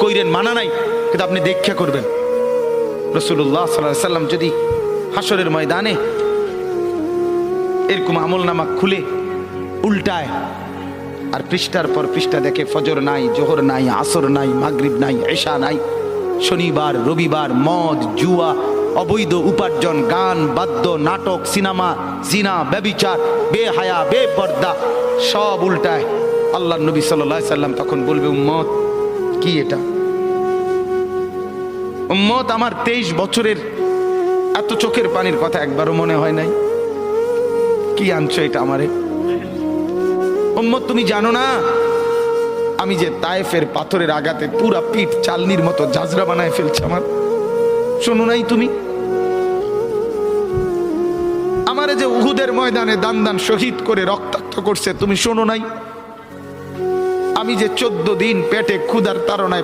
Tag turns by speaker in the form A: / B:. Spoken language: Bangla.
A: কইরেন মানা নাই, কিন্তু আপনি দেখা করবেন। রাসূলুল্লাহ সাল্লাল্লাহু আলাইহি সাল্লাম যদি হাসরের ময়দানে এরকম আমলনামা খুলে উল্টায় আর পৃষ্ঠার পর পৃষ্ঠা দেখে ফজর নাই, জোহর নাই, আসর নাই, মাগরিব নাই, এশা নাই, শনিবার রবিবার, মদ জুয়া, অবৈধ উপার্জন, গান বাদ্য, নাটক, সিনেমা, জিনা, ব্যভিচার, বেহায়া, বেপর্দা সব উল্টায়, আল্লাহর নবী সাল্লাল্লাহু আলাইহি সাল্লাম তখন বলবে, উম্মত কি এটা? উম্মত আমার 23 বছরের এত চোখের পানির কথা একবারও মনে হয় নাই? কি আনছো এটা আমারে? উম্মত তুমি জানো না আমি যে তায়েফের পাথরের আঘাতে পুরা পিঠ চালনির মতো জাজরা বানায় ফেলছে আমার? শোনো নাই তুমি? আমারে যে উহুদের ময়দানে দান দান শহীদ করে রক্তাক্ত করছে, তুমি শোনো নাই? আমি যে 14 দিন পেটে ক্ষুধার তাড়নায়